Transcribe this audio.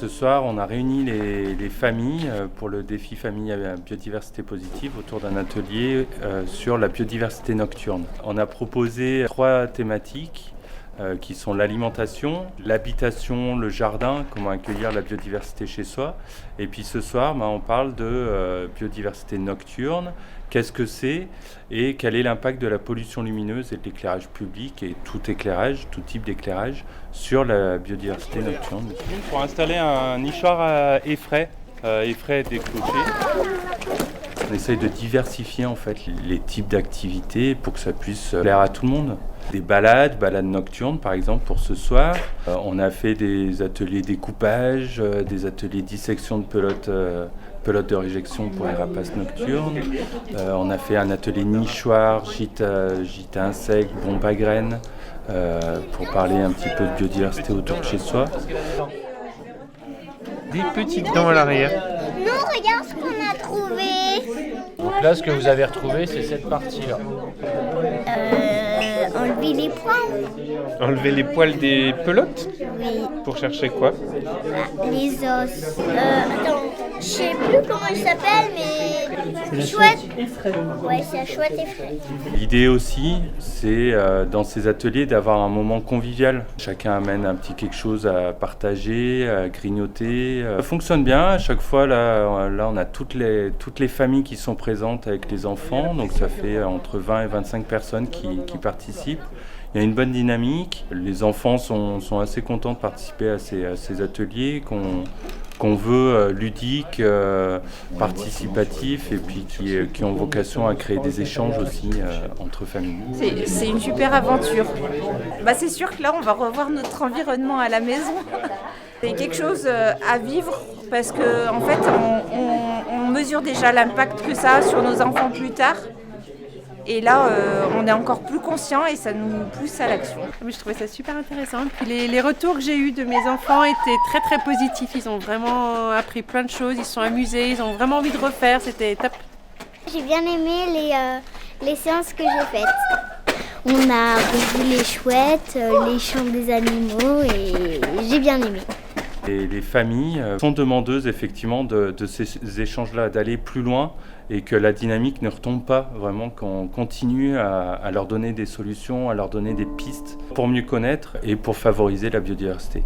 Ce soir, on a réuni les familles pour le défi famille à biodiversité positive autour d'un atelier sur la biodiversité nocturne. On a proposé 3 thématiques qui sont l'alimentation, l'habitation, le jardin, comment accueillir la biodiversité chez soi. Et puis ce soir, on parle de biodiversité nocturne, qu'est-ce que c'est et quel est l'impact de la pollution lumineuse et de l'éclairage public et tout éclairage, tout type d'éclairage sur la biodiversité nocturne. Pour installer un nichoir à effraie décloché. On essaye de diversifier en fait les types d'activités pour que ça puisse plaire à tout le monde. Des balades nocturnes par exemple pour ce soir. On a fait des ateliers découpage, des ateliers dissection de pelotes de réjection pour les rapaces nocturnes. On a fait un atelier nichoir, gîte à insectes, bombe à graines, pour parler un petit peu de biodiversité autour de chez soi. Des petites dents à l'arrière. Non, regarde ce qu'on a trouvé. Donc là, ce que vous avez retrouvé, c'est cette partie-là. Enlever les poils. Enlever les poils des pelotes. Oui. Pour chercher quoi? Les os. Attends, je sais plus comment il s'appelle, mais chouette. Ouais, c'est un chouette effet. L'idée aussi, c'est dans ces ateliers d'avoir un moment convivial. Chacun amène un petit quelque chose à partager, à grignoter. Ça fonctionne bien. À chaque fois, là on a toutes les familles qui sont présentes avec les enfants. Donc ça fait entre 20 et 25 personnes qui participent. Il y a une bonne dynamique. Les enfants sont assez contents de participer à ces ateliers qu'on veut ludiques, participatifs et puis qui ont vocation à créer des échanges aussi entre familles. C'est une super aventure. C'est sûr que là, on va revoir notre environnement à la maison. C'est quelque chose à vivre parce qu'en en fait, on mesure déjà l'impact que ça a sur nos enfants plus tard. Et là, on est encore plus conscient et ça nous pousse à l'action. Je trouvais ça super intéressant. Puis les retours que j'ai eus de mes enfants étaient très très positifs. Ils ont vraiment appris plein de choses, ils se sont amusés, ils ont vraiment envie de refaire. C'était top. J'ai bien aimé les séances que j'ai faites. On a revu les chouettes, les chants des animaux et j'ai bien aimé. Et les familles sont demandeuses effectivement de ces échanges-là, d'aller plus loin et que la dynamique ne retombe pas, vraiment qu'on continue à leur donner des solutions, à leur donner des pistes pour mieux connaître et pour favoriser la biodiversité.